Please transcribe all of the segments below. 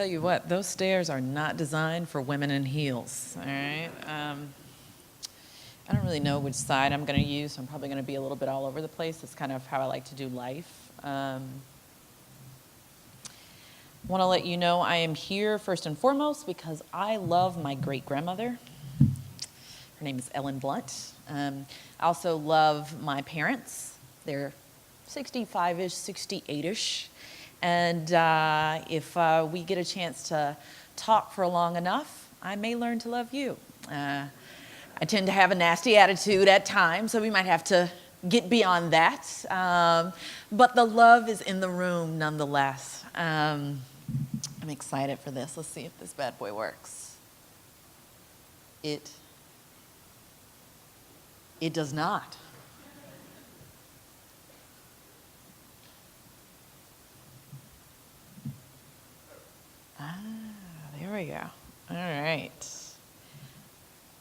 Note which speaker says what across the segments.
Speaker 1: tell you what, those stairs are not designed for women in heels, all right? I don't really know which side I'm going to use, so I'm probably going to be a little bit all over the place. That's kind of how I like to do life. Want to let you know I am here first and foremost because I love my great-grandmother. Her name is Ellen Blunt. I also love my parents. They're 65-ish, 68-ish. And if we get a chance to talk for long enough, I may learn to love you. I tend to have a nasty attitude at times, so we might have to get beyond that. But the love is in the room nonetheless. I'm excited for this. Let's see if this bad boy works. It does not. There we go. All right.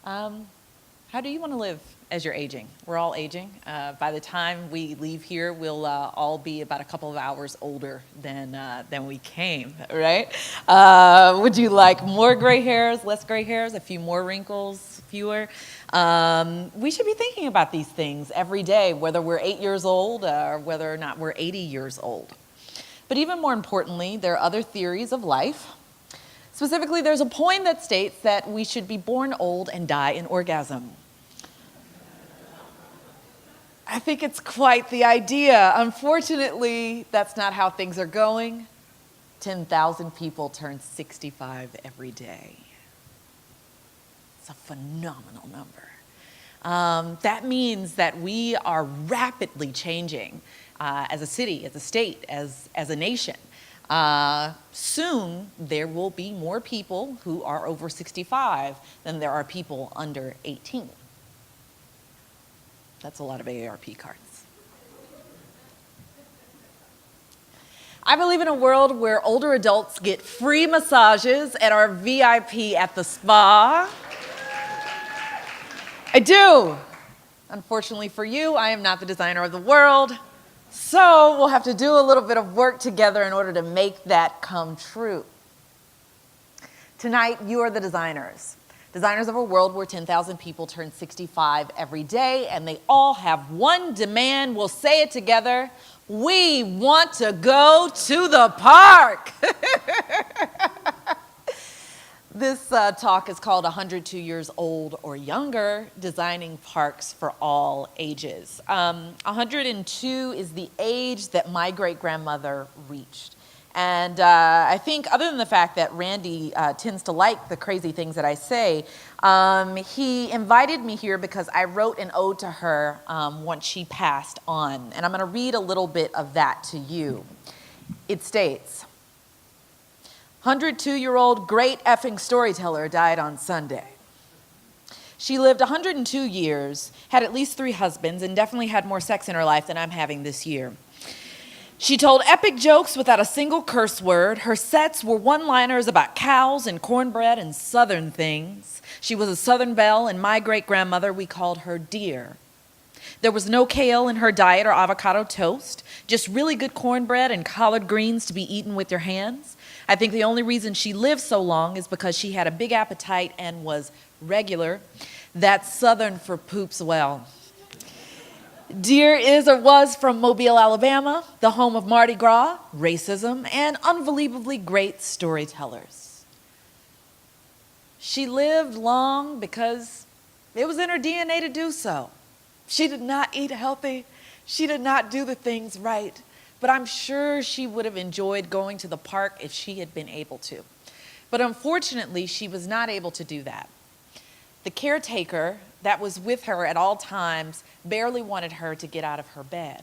Speaker 1: How do you want to live as you're aging? We're all aging. By the time we leave here, we'll all be about a couple of hours older than we came, right? Would you like more gray hairs, less gray hairs, a few more wrinkles, fewer? We should be thinking about these things every day, whether we're 8 years old or whether or not we're 80 years old. But even more importantly, there are other theories of life. Specifically, there's a poem that states that we should be born old and die in orgasm. I think it's quite the idea. Unfortunately, that's not how things are going. 10,000 people turn 65 every day. It's a phenomenal number. That means that we are rapidly changing as a city, as a state, as a nation. Soon, there will be more people who are over 65 than there are people under 18. That's a lot of AARP cards. I believe in a world where older adults get free massages and are VIP at the spa. I do. Unfortunately for you, I am not the designer of the world. So we'll have to do a little bit of work together in order to make that come true. Tonight, you are the designers. Designers of a world where 10,000 people turn 65 every day, and they all have one demand. We'll say it together. We want to go to the park. This talk is called 102 Years Old or Younger, Designing Parks for All Ages. 102 is the age that my great-grandmother reached. And I think other than the fact that Randy tends to like the crazy things that I say, he invited me here because I wrote an ode to her once she passed on. And I'm going to read a little bit of that to you. It states, 102-year-old great effing storyteller died on Sunday. She lived 102 years, had at least 3 husbands, and definitely had more sex in her life than I'm having this year. She told epic jokes without a single curse word. Her sets were one-liners about cows and cornbread and Southern things. She was a Southern belle, and my great-grandmother, we called her Dear. There was no kale in her diet or avocado toast, just really good cornbread and collard greens to be eaten with your hands. I think the only reason she lived so long is because she had a big appetite and was regular. That's Southern for poops well. Dear is or was from Mobile, Alabama, the home of Mardi Gras, racism, and unbelievably great storytellers. She lived long because it was in her DNA to do so. She did not eat healthy. She did not do the things right. But I'm sure she would have enjoyed going to the park if she had been able to. But unfortunately, she was not able to do that. The caretaker that was with her at all times barely wanted her to get out of her bed.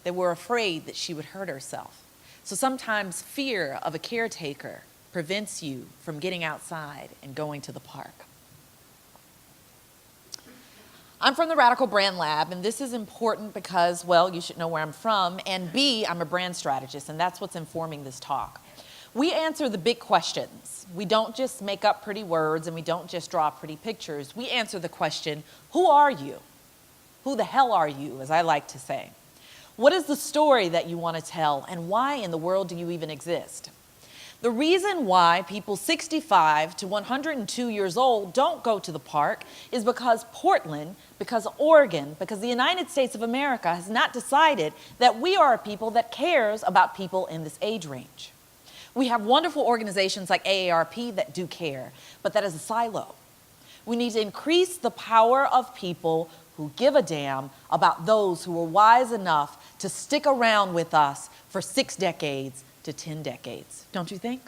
Speaker 1: They were afraid that she would hurt herself. So sometimes fear of a caretaker prevents you from getting outside and going to the park. I'm from the Radical Brand Lab, and this is important because, well, you should know where I'm from, and B, I'm a brand strategist, and that's what's informing this talk. We answer the big questions. We don't just make up pretty words, and we don't just draw pretty pictures. We answer the question, who are you? Who the hell are you, as I like to say? What is the story that you want to tell, and why in the world do you even exist? The reason why people 65 to 102 years old don't go to the park is because Portland, because Oregon, because the United States of America has not decided that we are a people that cares about people in this age range. We have wonderful organizations like AARP that do care, but that is a silo. We need to increase the power of people who give a damn about those who are wise enough to stick around with us for 6 decades to 10 decades, don't you think?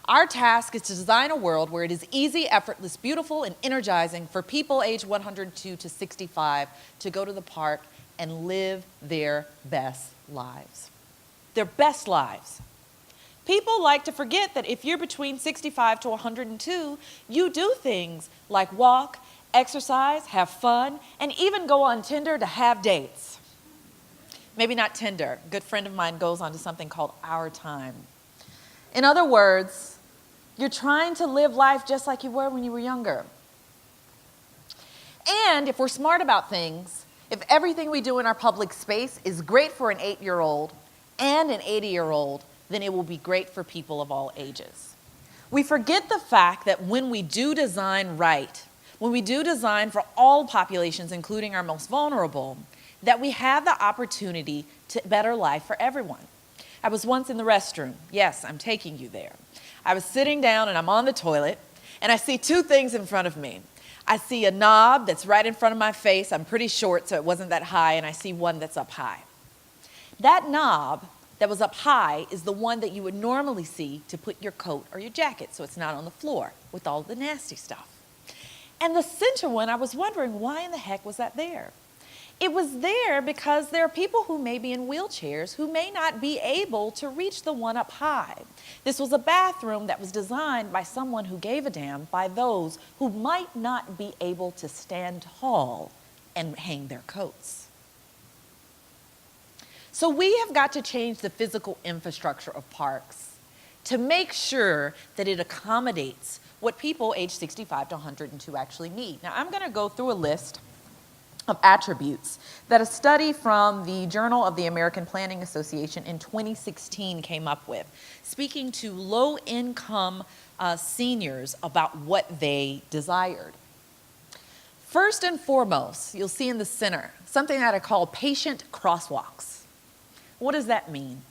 Speaker 1: Our task is to design a world where it is easy, effortless, beautiful, and energizing for people aged 102 to 65 to go to the park and live their best lives. Their best lives. People like to forget that if you're between 65 to 102, you do things like walk, exercise, have fun, and even go on Tinder to have dates. Maybe not Tinder. A good friend of mine goes on to something called Our Time. In other words, you're trying to live life just like you were when you were younger. And if we're smart about things, if everything we do in our public space is great for an 8-year-old and an 80-year-old, then it will be great for people of all ages. We forget the fact that when we do design right, when we do design for all populations, including our most vulnerable, that we have the opportunity to better life for everyone. I was once in the restroom. Yes, I'm taking you there. I was sitting down and I'm on the toilet and I see 2 things in front of me. I see a knob that's right in front of my face. I'm pretty short, so it wasn't that high, and I see one that's up high. That knob that was up high is the one that you would normally see to put your coat or your jacket so it's not on the floor with all the nasty stuff. And the center one, I was wondering, why in the heck was that there? It was there because there are people who may be in wheelchairs who may not be able to reach the one up high. This was a bathroom that was designed by someone who gave a damn by those who might not be able to stand tall and hang their coats. So we have got to change the physical infrastructure of parks to make sure that it accommodates what people age 65 to 102 actually need. Now I'm going to go through a list of attributes that a study from the Journal of the American Planning Association in 2016 came up with, speaking to low-income seniors about what they desired. First and foremost, you'll see in the center, something that I call patient crosswalks. What does that mean?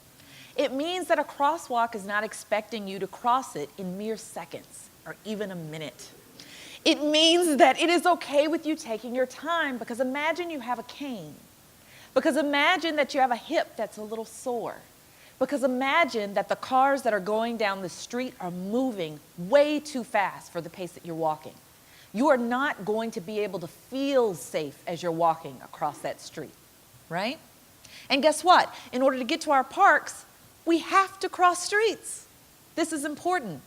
Speaker 1: It means that a crosswalk is not expecting you to cross it in mere seconds or even a minute. It means that it is okay with you taking your time, because imagine you have a cane. Because imagine that you have a hip that's a little sore. Because imagine that the cars that are going down the street are moving way too fast for the pace that you're walking. You are not going to be able to feel safe as you're walking across that street, right? And guess what? In order to get to our parks, we have to cross streets. This is important.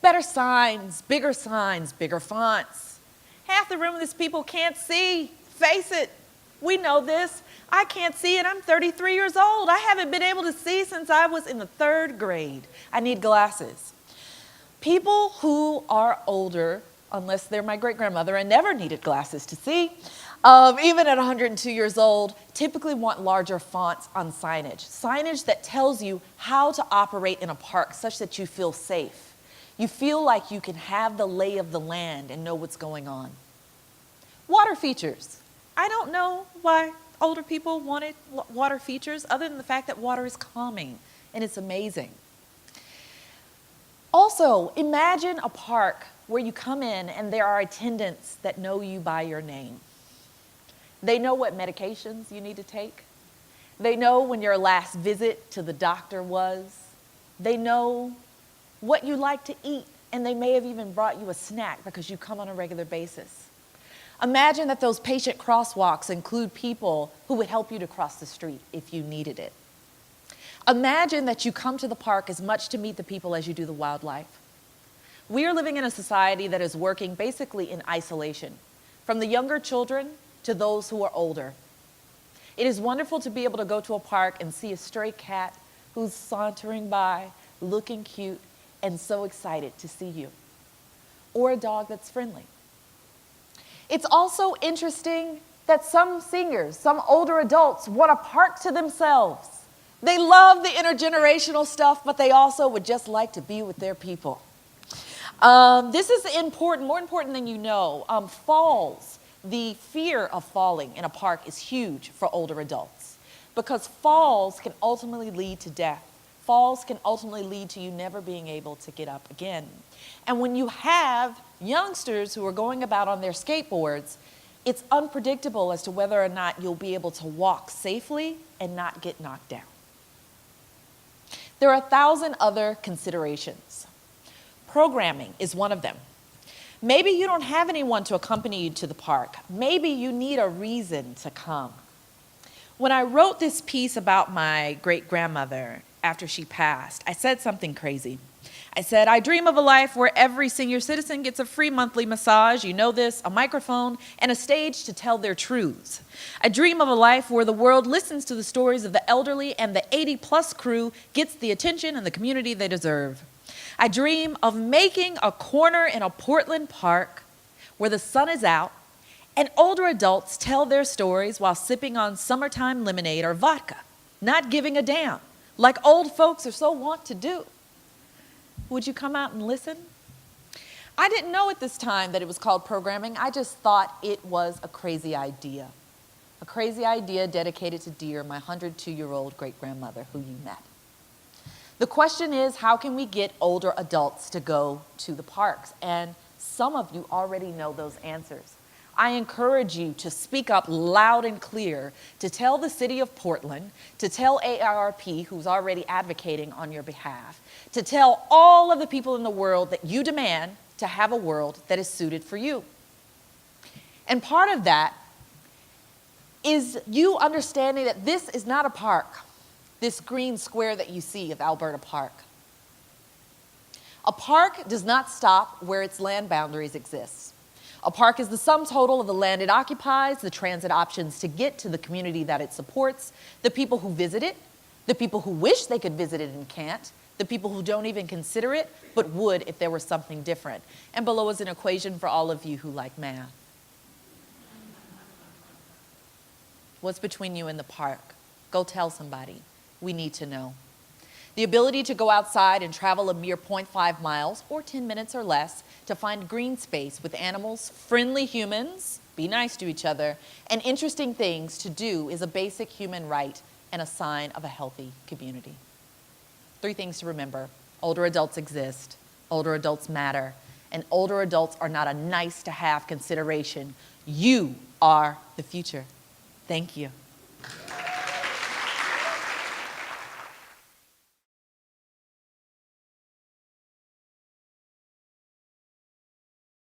Speaker 1: Better signs, bigger fonts. Half the room of these people can't see. Face it, we know this. I can't see it. I'm 33 years old. I haven't been able to see since I was in the 3rd grade. I need glasses. People who are older, unless they're my great-grandmother and never needed glasses to see, even at 102 years old, typically want larger fonts on signage. Signage that tells you how to operate in a park such that you feel safe. You feel like you can have the lay of the land and know what's going on. Water features. I don't know why older people wanted water features other than the fact that water is calming and it's amazing. Also, imagine a park where you come in and there are attendants that know you by your name. They know what medications you need to take. They know when your last visit to the doctor was. They know what you like to eat, and they may have even brought you a snack because you come on a regular basis. Imagine that those patient crosswalks include people who would help you to cross the street if you needed it. Imagine that you come to the park as much to meet the people as you do the wildlife. We are living in a society that is working basically in isolation, from the younger children to those who are older. It is wonderful to be able to go to a park and see a stray cat who's sauntering by, looking cute, and so excited to see you, or a dog that's friendly. It's also interesting that some seniors, some older adults, want a park to themselves. They love the intergenerational stuff, but they also would just like to be with their people. This is important, more important than you know. Falls, the fear of falling in a park is huge for older adults because falls can ultimately lead to death. Falls can ultimately lead to you never being able to get up again. And when you have youngsters who are going about on their skateboards, it's unpredictable as to whether or not you'll be able to walk safely and not get knocked down. There are 1,000 other considerations. Programming is one of them. Maybe you don't have anyone to accompany you to the park. Maybe you need a reason to come. When I wrote this piece about my great-grandmother after she passed, I said something crazy. I said, I dream of a life where every senior citizen gets a free monthly massage, you know this, a microphone, and a stage to tell their truths. I dream of a life where the world listens to the stories of the elderly and the 80-plus crew gets the attention and the community they deserve. I dream of making a corner in a Portland park where the sun is out and older adults tell their stories while sipping on summertime lemonade or vodka, not giving a damn, like old folks are so wont to do. Would you come out and listen? I didn't know at this time that it was called programming. I just thought it was a crazy idea. A crazy idea dedicated to Dear, my 102-year-old great-grandmother who you met. The question is, how can we get older adults to go to the parks? And some of you already know those answers. I encourage you to speak up loud and clear, to tell the city of Portland, to tell AARP, who's already advocating on your behalf, to tell all of the people in the world that you demand to have a world that is suited for you. And part of that is you understanding that this is not a park, this green square that you see of Alberta Park. A park does not stop where its land boundaries exist. A park is the sum total of the land it occupies, the transit options to get to the community that it supports, the people who visit it, the people who wish they could visit it and can't, the people who don't even consider it, but would if there were something different. And below is an equation for all of you who like math. What's between you and the park? Go tell somebody. We need to know. The ability to go outside and travel a mere 0.5 miles or 10 minutes or less to find green space with animals, friendly humans, be nice to each other, and interesting things to do is a basic human right and a sign of a healthy community. 3 things to remember. Older adults exist, older adults matter, and older adults are not a nice to have consideration. You are the future. Thank you.